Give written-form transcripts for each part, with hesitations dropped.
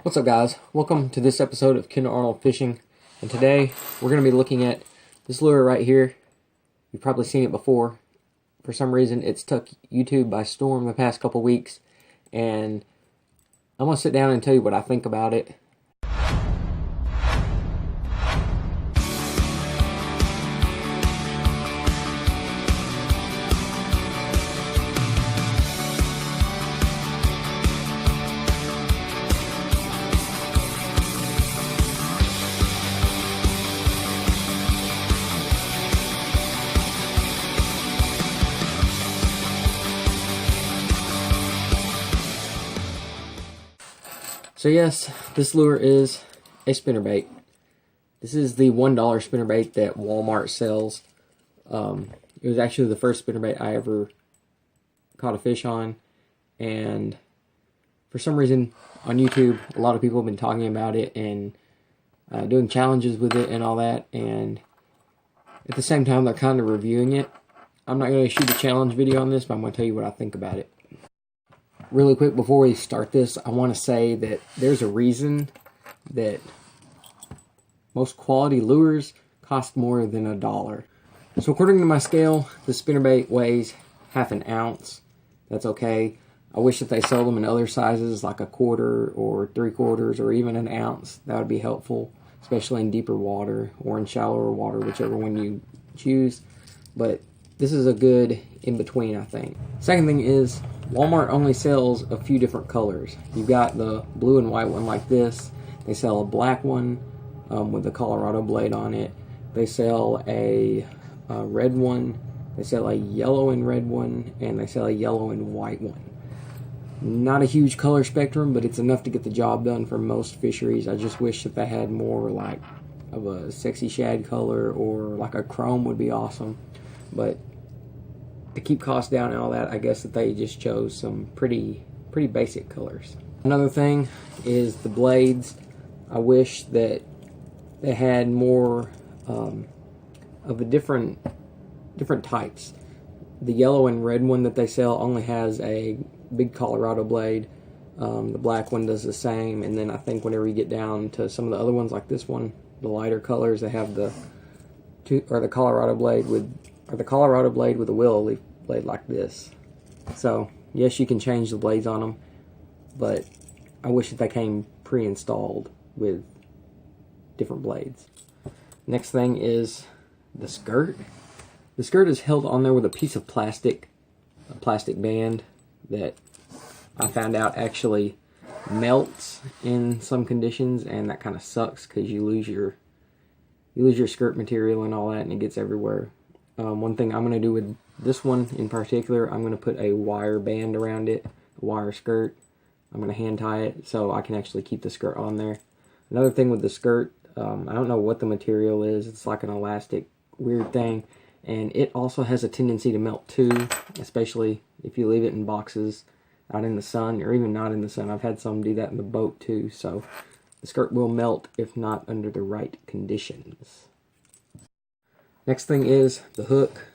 What's up, guys? Welcome to this episode of Kendall Arnold Fishing, and today we're going to be looking at this lure right here. You've probably seen it before. For some reason, it's took YouTube by storm the past couple weeks, and I'm going to sit down and tell you what I think about it. So yes, this lure is a spinnerbait. This is the $1 spinnerbait that Walmart sells. It was actually the first spinnerbait I ever caught a fish on, and for some reason on YouTube, a lot of people have been talking about it and doing challenges with it and all that, and at the same time they're kind of reviewing it. I'm not going to shoot a challenge video on this, but I'm going to tell you what I think about it. Really quick, before we start this, I want to say that there's a reason that most quality lures cost more than $1. So according to my scale, the spinnerbait weighs half an ounce. That's okay. I wish that they sell them in other sizes, like a quarter or 3/4 or even an ounce. That would be helpful, especially in deeper water or in shallower water, whichever one you choose. But this is a good in-between, I think. Second thing is, Walmart only sells a few different colors. You've got the blue and white one like this. They sell a black one with the Colorado blade on it. They sell a red one. They sell a yellow and red one. And they sell a yellow and white one. Not a huge color spectrum, but it's enough to get the job done for most fisheries. I just wish that they had more like of a sexy shad color, or like a chrome would be awesome. But to keep costs down and all that, I guess that they just chose some pretty basic colors. Another thing is the blades. I wish that they had more of the different types. The yellow and red one that they sell only has a big Colorado blade. The black one does the same, and then I think whenever you get down to some of the other ones like this one, the lighter colors, they have the Colorado blade with a willow leaf blade like this. So yes, you can change the blades on them, but I wish that they came pre-installed with different blades. Next thing is the skirt. The skirt is held on there with a piece of plastic, a plastic band that I found out actually melts in some conditions, and that kind of sucks because you lose your skirt material and all that, and it gets everywhere. One thing I'm going to do with this one in particular, I'm going to put a wire band around it, a wire skirt. I'm going to hand tie it so I can actually keep the skirt on there. Another thing with the skirt, I don't know what the material is. It's like an elastic weird thing, and it also has a tendency to melt too, especially if you leave it in boxes out in the sun, or even not in the sun. I've had some do that in the boat too, so the skirt will melt if not under the right conditions. Next thing is the hook.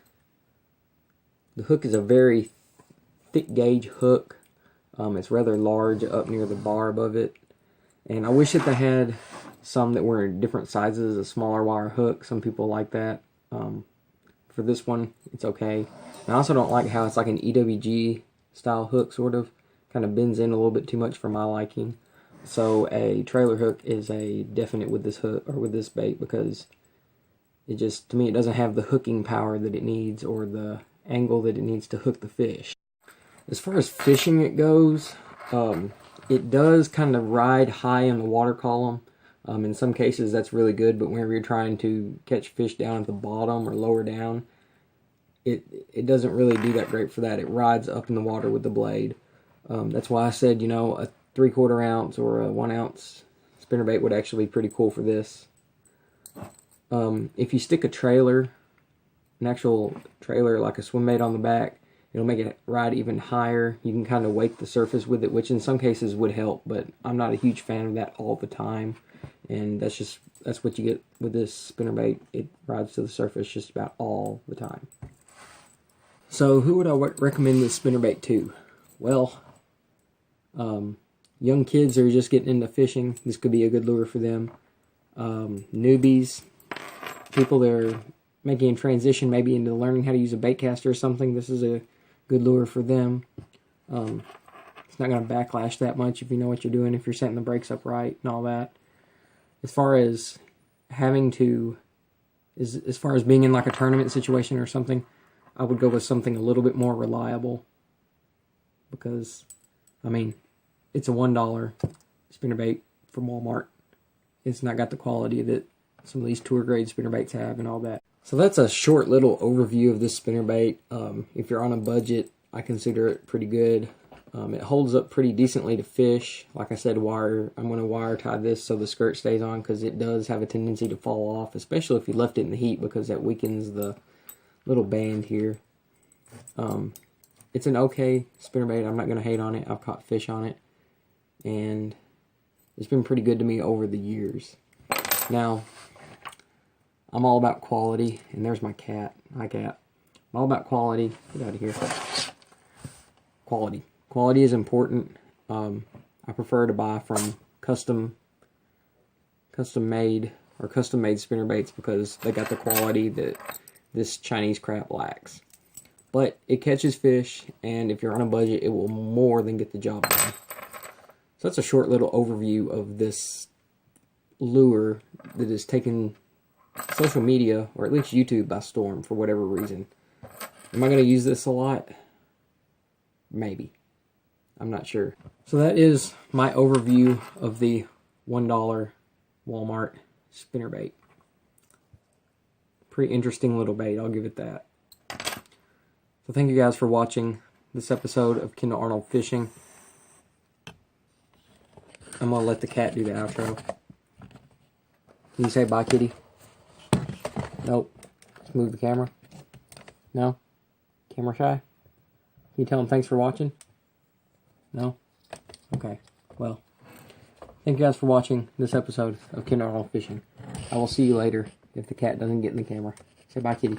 The hook is a very thick gauge hook. It's rather large up near the bar above it. And I wish that they had some that were in different sizes, a smaller wire hook. Some people like that. For this one, it's okay. And I also don't like how it's like an EWG style hook, sort of. Kind of bends in a little bit too much for my liking. So a trailer hook is a definite with this hook, or with this bait, because it just, to me, it doesn't have the hooking power that it needs, or the angle that it needs to hook the fish. As far as fishing it goes, it does kind of ride high in the water column. In some cases that's really good, but whenever you're trying to catch fish down at the bottom or lower down, it doesn't really do that great for that. It rides up in the water with the blade. That's why I said, you know, a 3/4 ounce or a 1 ounce spinnerbait would actually be pretty cool for this. If you stick a trailer, an actual trailer like a swim bait on the back, it'll make it ride even higher. You can kind of wake the surface with it, which in some cases would help, but I'm not a huge fan of that all the time. And that's what you get with this spinnerbait. It rides to the surface just about all the time. So who would I recommend this spinnerbait to? Well, young kids are just getting into fishing, this could be a good lure for them. Newbies, people that are making a transition maybe into learning how to use a bait caster or something, this is a good lure for them. It's not going to backlash that much if you know what you're doing, if you're setting the brakes up right and all that. As far as having to, as far as being in like a tournament situation or something, I would go with something a little bit more reliable. Because, I mean, it's a $1 spinnerbait from Walmart. It's not got the quality that some of these tour grade spinnerbaits have and all that. So that's a short little overview of this spinnerbait. If you're on a budget, I consider it pretty good. It holds up pretty decently to fish. Like I said, I'm going to wire tie this so the skirt stays on, because it does have a tendency to fall off, especially if you left it in the heat, because that weakens the little band here. It's an okay spinnerbait. I'm not going to hate on it. I've caught fish on it, and it's been pretty good to me over the years. Now, I'm all about quality, and there's my cat. Hi, cat. I'm all about quality. Get out of here. Quality. Quality is important. I prefer to buy from custom made spinnerbaits, because they got the quality that this Chinese crap lacks. But it catches fish, and if you're on a budget, it will more than get the job done. So that's a short little overview of this lure that has taken social media, or at least YouTube, by storm for whatever reason. Am I going to use this a lot? Maybe. I'm not sure. So that is my overview of the $1 Walmart spinnerbait. Pretty interesting little bait, I'll give it that. So thank you guys for watching this episode of Kendall Arnold Fishing. I'm going to let the cat do the outro. Can you say bye, kitty? Nope. Let's move the camera. No? Camera shy? Can you tell him thanks for watching? No? Okay. Well, thank you guys for watching this episode of Kendall Arnold Fishing. I will see you later if the cat doesn't get in the camera. Say bye, kitty.